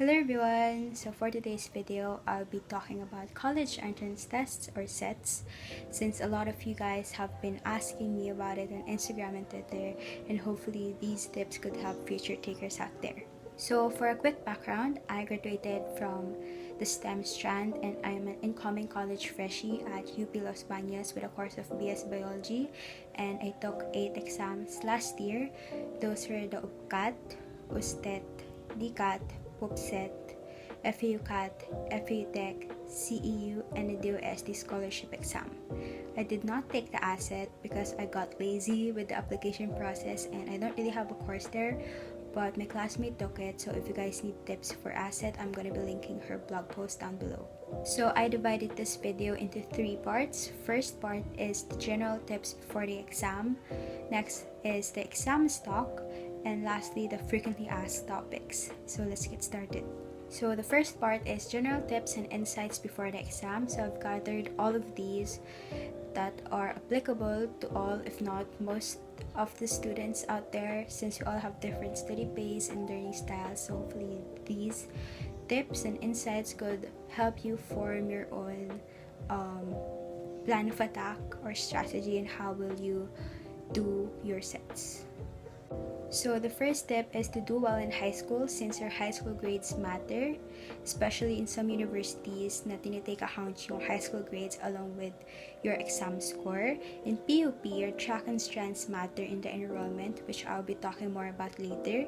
Hello everyone! So for today's video, I'll be talking about college entrance tests or cets, since a lot of you guys have been asking me about it on Instagram and Twitter, and hopefully these tips could help future takers out there. So for a quick background, I graduated from the STEM strand and I am an incoming college freshie at UP Los Baños with a course of BS Biology, and I took 8 exams last year. Those were the UPCAT, USTET, DCAT, PUPCET, FUCAT, FUTEC, CEU, and the DOST scholarship exam. I did not take the asset because I got lazy with the application process and I don't really have a course there, but my classmate took it, so if you guys need tips for asset, I'm gonna be linking her blog post down below. So I divided this video into 3 parts. First part is the general tips before the exam, next is the exam stock, and lastly the frequently asked topics. So let's get started. So the first part is general tips and insights before the exam. So I've gathered all of these that are applicable to all, if not most, of the students out there, since you all have different study pace and learning styles. So hopefully these tips and insights could help you form your own plan of attack or strategy and how will you do your sets. So the first step is to do well in high school, since your high school grades matter, especially in some universities na tinitake account yung high school grades along with your exam score. In PUP, your track and strands matter in the enrollment, which I'll be talking more about later.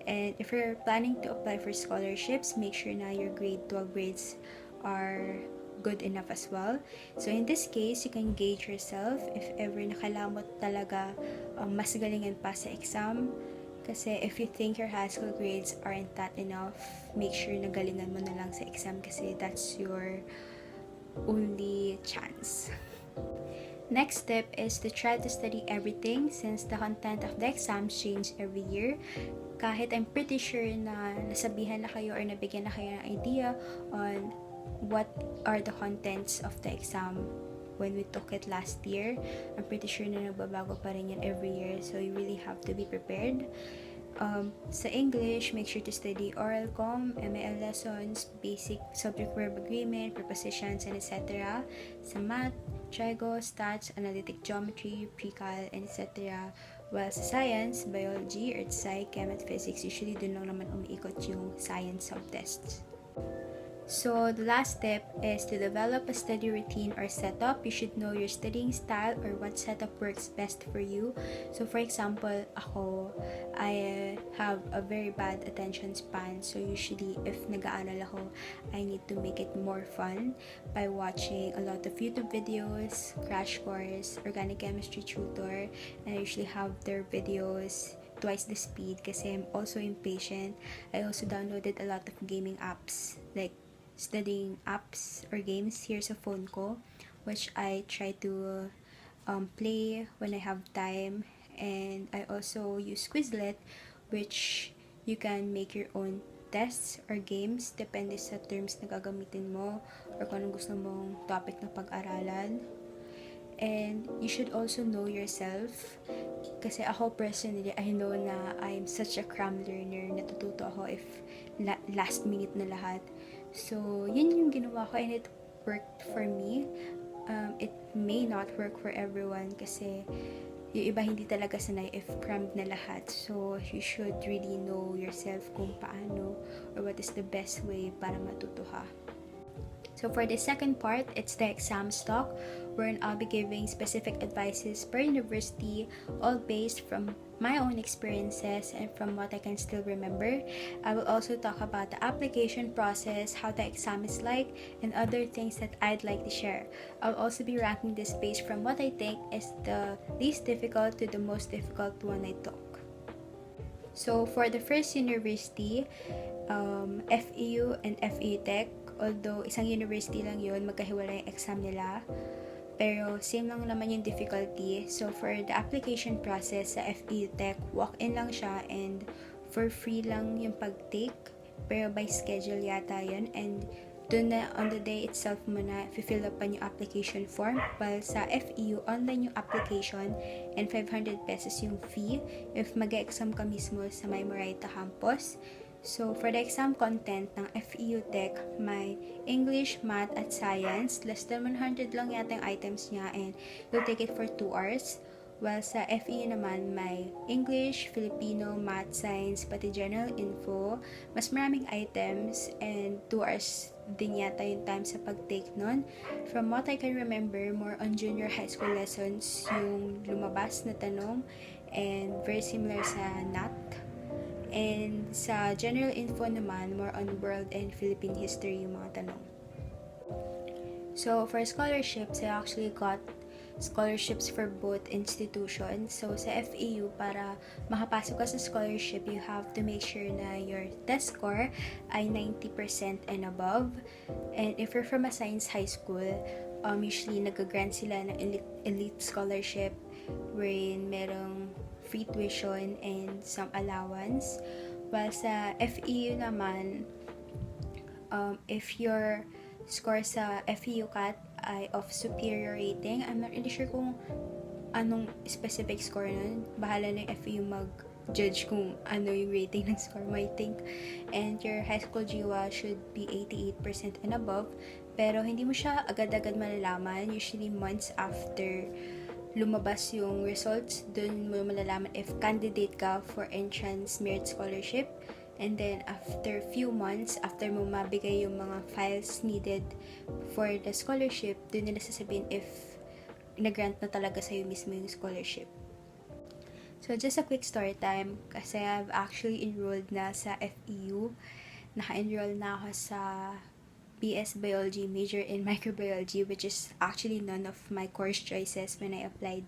And if you're planning to apply for scholarships, make sure na your grade 12 grades are good enough as well. So in this case, you can gauge yourself if ever nakalamot talaga mas galingan pa sa exam. Kasi if you think your high school grades aren't that enough, make sure na galingan mo na lang sa exam kasi that's your only chance. Next step is to try to study everything, since the content of the exams change every year. Kahit I'm pretty sure na nasabihan na kayo or nabigyan na kayo ng idea on what are the contents of the exam when we took it last year, I'm pretty sure na nagbabago pa rin yan every year, so you really have to be prepared. Sa English, make sure to study oral com, ML lessons, basic subject-verb agreement, prepositions, and etc. Sa math, trigo, stats, analytic geometry, pre-cal, and etc. While sa science, biology, earth sci, chem, at physics, usually dun lang naman umiikot yung science subtests. So the last step is to develop a study routine or setup. You should know your studying style or what setup works best for you. So for example, ako, I have a very bad attention span. So usually, if nag-aaral ako, I need to make it more fun by watching a lot of YouTube videos, crash course, organic chemistry tutor, and I usually have their videos twice the speed kasi I'm also impatient. I also downloaded a lot of gaming apps, like studying apps or games here sa phone ko, which I try to play when I have time. And I also use Quizlet, which you can make your own tests or games depende sa terms na gagamitin mo or kung anong gusto mong topic na pag-aralan. And you should also know yourself, kasi ako personally, I know na I'm such a cram learner. Natututo ako if last minute na lahat. So, yun yung ginawa ko and it worked for me. It may not work for everyone kasi yung iba hindi talaga sanay if crammed na lahat. So, you should really know yourself kung paano or what is the best way para matuto ka. So for the second part, it's the exam stock, wherein I'll be giving specific advices per university, all based from my own experiences and from what I can still remember. I will also talk about the application process, how the exam is like, and other things that I'd like to share. I'll also be ranking this based from what I think is the least difficult to the most difficult one I took. So for the first university, FEU and FUTEC, although isang university lang yun, magkahiwalay yung exam nila, pero same lang naman yung difficulty. So for the application process sa FEUTEC, walk-in lang siya and for free lang yung pag-take, pero by schedule yata yun, and dun na on the day itself mo na fill up pa yung application form. While sa FEU, online yung application and 500 pesos yung fee if mag-exam ka mismo sa May Moraita campus. So, for the exam content ng FEU Tech, may English, Math, at Science. Less than 100 lang yata yung items niya and you'll take it for 2 hours. While sa FEU naman, may English, Filipino, Math, Science, pati General Info. Mas maraming items and 2 hours din yata yung time sa pag-take nun. From what I can remember, more on junior high school lessons yung lumabas na tanong and very similar sa NAT. And sa general info naman, more on world and Philippine history yung mga tanong. So, for scholarships, I actually got scholarships for both institutions. So, sa FEU, para makapasok ka sa scholarship, you have to make sure na your test score ay 90% and above. And if you're from a science high school, usually nag-grant sila ng elite scholarship wherein merong free tuition and some allowance. While sa FEU naman, if your score sa FEUCAT ay of superior rating, I'm not really sure kung anong specific score nun. Bahala na yung FEU mag-judge kung ano yung rating ng score mo, I think. And your high school GWA should be 88% and above. Pero hindi mo siya agad-agad malalaman. Usually months after lumabas yung results, dun mo malalaman if candidate ka for entrance merit scholarship. And then after few months, after mo mabigay yung mga files needed for the scholarship, dun nila sasabihin if nag-grant na talaga sa'yo mismo yung scholarship. So just a quick story time, kasi I've actually enrolled na sa FEU. Naka-enroll na ako sa BS Biology, major in microbiology, which is actually none of my course choices when I applied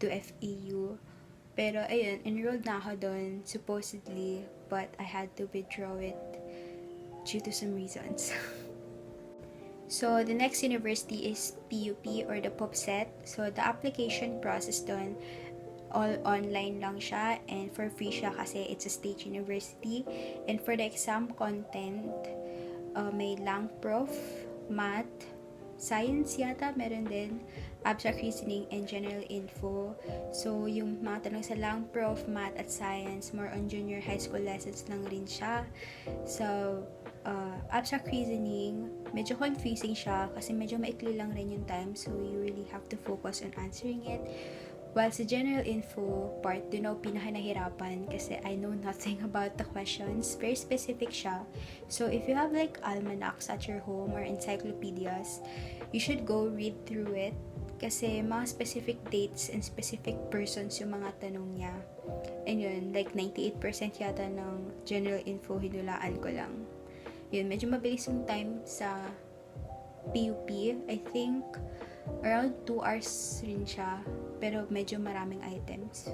to FEU. Pero ayun, enrolled na ako doon, supposedly, but I had to withdraw it due to some reasons. So, the next university is PUP or the PUPCET. So, the application process doon, all online lang siya and for free siya kasi it's a state university. And for the exam content, may lang prof, math, science yata, meron din, abstract reasoning, and general info. So, yung mga tanong sa lang prof, math, at science, more on junior high school lessons lang rin siya. So, abstract reasoning, medyo confusing siya kasi medyo maikli lang rin yung time, so you really have to focus on answering it. While sa general info part, doon ako pinaka-nahirapan kasi I know nothing about the questions. Very specific siya. So, if you have like almanacs at your home or encyclopedias, you should go read through it kasi mga specific dates and specific persons yung mga tanong niya. And yun, like 98% yata ng general info, hinulaan ko lang. Yun, medyo mabilis yung time sa PUP. I think around 2 hours rin siya, pero medyo maraming items.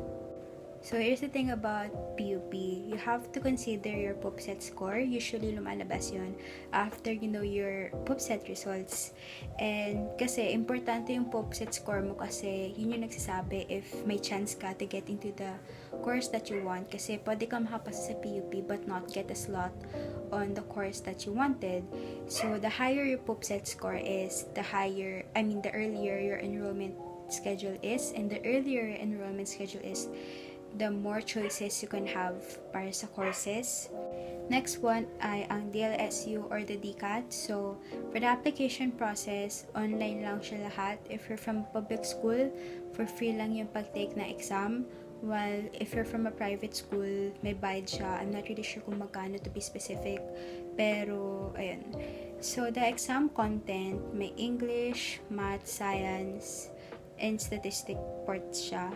So, here's the thing about PUP. You have to consider your PUPCET score. Usually, lumalabas yun after you know your PUPCET results. And kasi, importante yung PUPCET score mo kasi yun yung nagsasabi if may chance ka to get into the course that you want. Kasi pwede ka makapasa sa PUP but not get a slot on the course that you wanted. So, the higher your PUPCET score is, the earlier your enrollment schedule is, and the earlier your enrollment schedule is, the more choices you can have para sa courses. Next one ay ang DLSU or the DCAT. So, for the application process, online lang siya lahat. If you're from public school, for free lang yung pag-take na exam. While if you're from a private school, may bayad siya. I'm not really sure kung magkano to be specific. Pero, ayun. So, the exam content, may English, Math, Science, and statistic parts siya.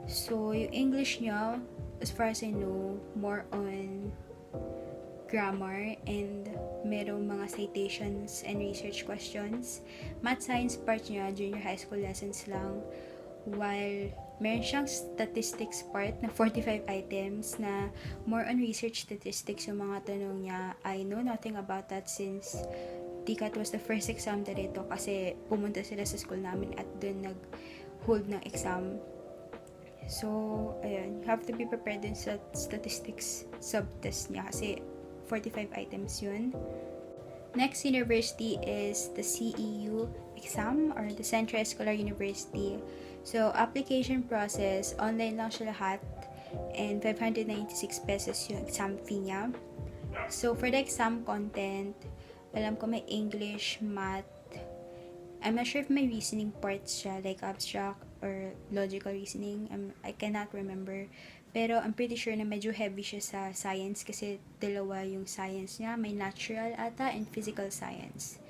So, yung English niya, as far as I know, more on grammar and merong mga citations and research questions. Math science part niya, junior high school lessons lang. While meron siyang statistics part na 45 items na more on research statistics yung mga tanong niya. I know nothing about that since DCAT was the first exam dito kasi pumunta sila sa school namin at doon nag-hold ng exam. So, ayun, you have to be prepared din sa statistics subtest niya kasi 45 items yun. Next university is the CEU exam or the Central Escolar University. So, application process, online lang siya lahat and 596 pesos yung exam fee niya. So, for the exam content, alam ko may English, Math. I'm not sure if may reasoning parts siya, like abstract or logical reasoning. I cannot remember. Pero I'm pretty sure na medyo heavy siya sa science kasi dalawa yung science niya. May natural ata and physical science.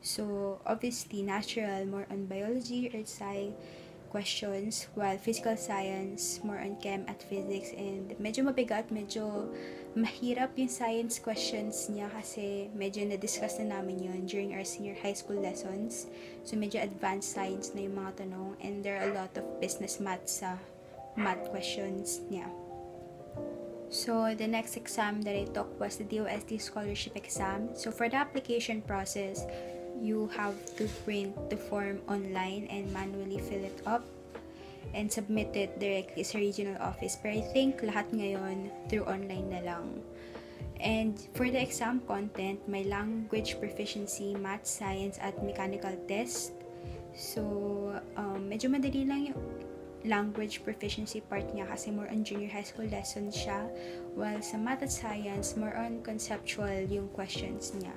So, obviously, natural, more on biology or sci questions, while physical science, more on chem at physics, and medyo mabigat, medyo mahirap yung science questions niya kasi medyo na-discuss na namin yun during our senior high school lessons. So, medyo advanced science na yung mga tanong, and there are a lot of business maths sa math questions niya. So, the next exam that I took was the DOST scholarship exam. So, for the application process, you have to print the form online and manually fill it up and submit it directly sa regional office. Pero I think lahat ngayon through online na lang. And for the exam content, may language proficiency, math, science, at mechanical test. So, medyo madali lang yung language proficiency part niya kasi more on junior high school lessons siya, while sa math at science, more on conceptual yung questions niya.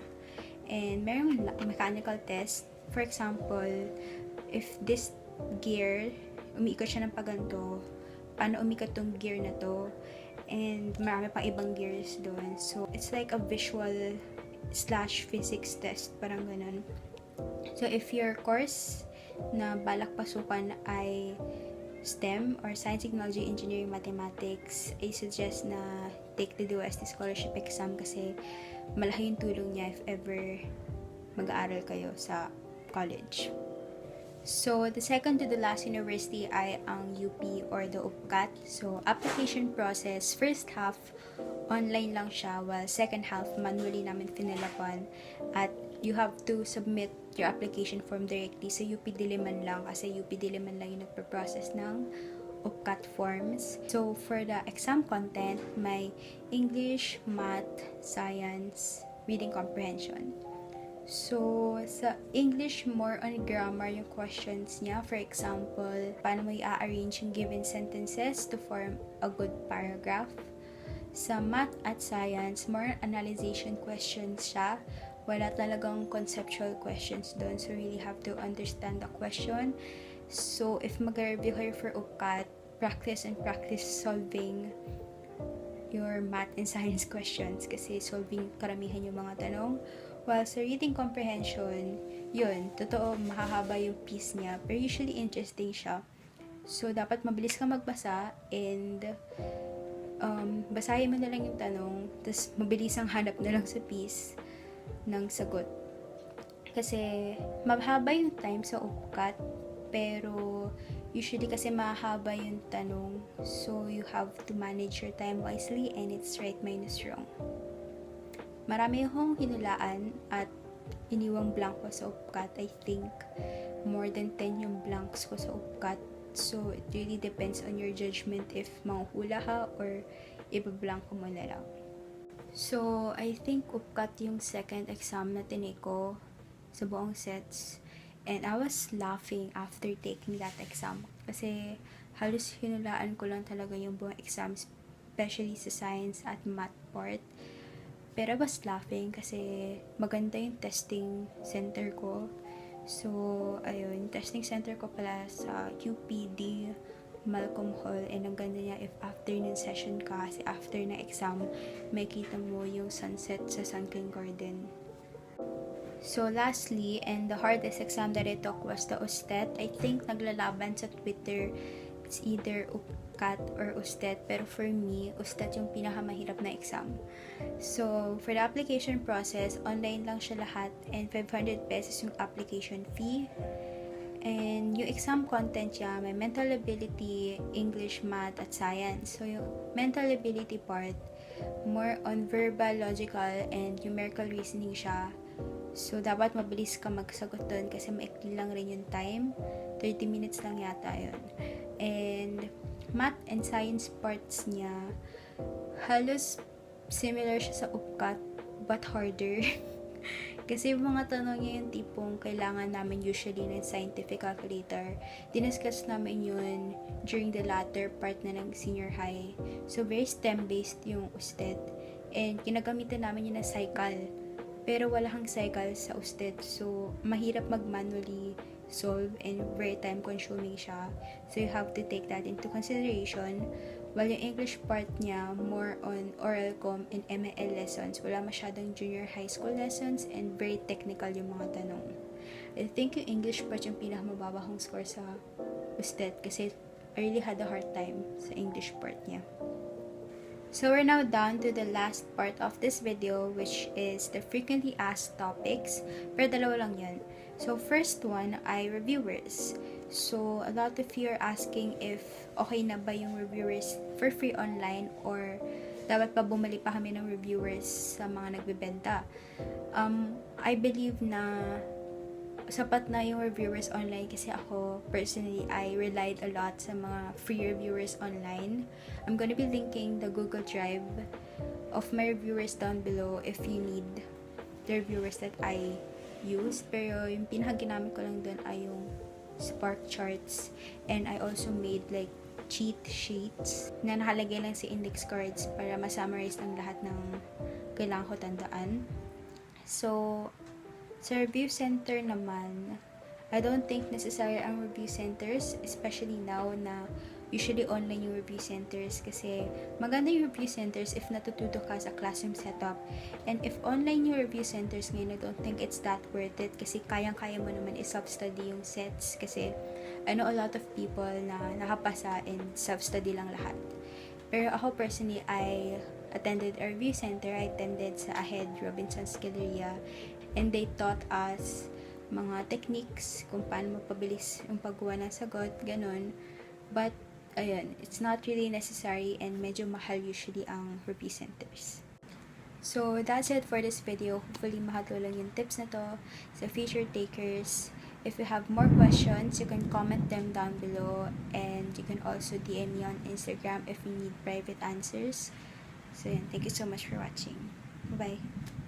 And merong mechanical test. For example, if this gear, umiikot siya ng paganto, paano umikot tong gear na to? And marami pang ibang gears doon. So, it's like a visual / physics test, parang ganun. So, if your course na balak pasukan ay STEM or Science, Technology, Engineering, Mathematics, I suggest na take the DOST scholarship exam kasi malaki yung tulong niya if ever mag-aaral kayo sa college. So, the second to the last university ay ang UP or the UPCAT. So, application process, first half, online lang siya, while second half, manually namin finalapan. At you have to submit your application form directly sa UP Diliman lang kasi UP Diliman lang yung nagpa-process ng UPCAT forms. So, for the exam content, may English, Math, Science, Reading Comprehension. So, sa English, more on grammar yung questions niya. For example, paano mo i-arrange yung given sentences to form a good paragraph. Sa Math at Science, more analyzation questions siya. Wala talagang conceptual questions doon. So, really have to understand the question. So, if mag-review kayo for UPCAT, practice solving your math and science questions kasi solving karamihan yung mga tanong. While sa reading comprehension, yun, totoo, mahahaba yung piece niya, pero usually interesting siya. So, dapat mabilis ka magbasa and basahin mo na lang yung tanong, tapos mabilis ang hanap na lang sa piece ng sagot. Kasi, mahaba yung time sa UPCAT, pero usually kasi mahaba yung tanong, so you have to manage your time wisely and it's right minus wrong. Marami akong hinulaan at iniwang blanco sa UPCAT. I think more than 10 yung blanks ko sa UPCAT. So, it really depends on your judgment if manghuhula ka or ibablanko mo na lang. So, I think UPCAT yung second exam na tinake ko sa buong sets. And I was laughing after taking that exam. Kasi halos hinulaan ko lang talaga yung buong exam, especially sa science at math part. Pero I was laughing kasi maganda yung testing center ko. So, ayun, testing center ko pala sa UPD, Malcolm Hall. And ang ganda niya if afternoon session ka, kasi after na exam, may kita mo yung sunset sa Sunken Garden. So, lastly, and the hardest exam that I took was the USTET. I think naglalaban sa Twitter, it's either UPCAT or USTET. Pero for me, USTET yung pinakamahirap na exam. So, for the application process, online lang siya lahat and 500 pesos yung application fee. And yung exam content niya, may mental ability, English, Math, at Science. So, yung mental ability part, more on verbal, logical, and numerical reasoning siya. So, dapat mabilis ka magsagot doon kasi maikli lang rin yung time. 30 minutes lang yata yun. And, math and science parts niya, halos similar siya sa UPCAT, but harder. Kasi yung mga tanong niya yung tipong kailangan namin usually ng scientific calculator. Diniscuss namin yun during the latter part na ng senior high. So, very STEM-based yung USTED. And ginagamitan namin yun na cycle. Pero wala kang cycle sa USTET. So, mahirap mag-manually solve and very time consuming siya. So, you have to take that into consideration. While yung English part niya, more on oral com and ML lessons. Wala masyadong junior high school lessons and very technical yung mga tanong. I think yung English part yung pinakamababa kong score sa USTET kasi I really had a hard time sa English part niya. So we're now down to the last part of this video, which is the frequently asked topics. Pero dalawa lang yun. So first one ay reviewers. So a lot of you are asking if okay na ba yung reviewers for free online or dapat pa bumalik pa kami ng reviewers sa mga nagbebenta. I believe na sapat na yung reviewers online kasi ako personally I relied a lot sa mga free reviewers online. I'm gonna be linking the Google Drive of my reviewers down below if you need the reviewers that I use. Pero yung pinakaginamit ko lang dun ay yung spark charts, and I also made like cheat sheets na nakalagay lang sa index cards para ma-summarize ang lahat ng kailangan ko tandaan. So sa review center naman, I don't think necessary ang review centers, especially now na usually online yung review centers kasi maganda yung review centers if natututo ka sa classroom setup. And if online yung review centers ngayon, I don't think it's that worth it kasi kayang-kaya mo naman i-self-study yung sets kasi I know a lot of people na nakapasa and self-study lang lahat. Pero ako personally, I attended a review center. I attended sa AHED Robinson Skilleria. And they taught us mga techniques kung paano magpabilis yung paggawa ng sagot, ganun. But, ayun, it's not really necessary and medyo mahal usually ang review centers. So, that's it for this video. Hopefully, makatulong yung tips na to sa future takers. If you have more questions, you can comment them down below. And you can also DM me on Instagram if you need private answers. So, yun. Thank you so much for watching. Bye-bye.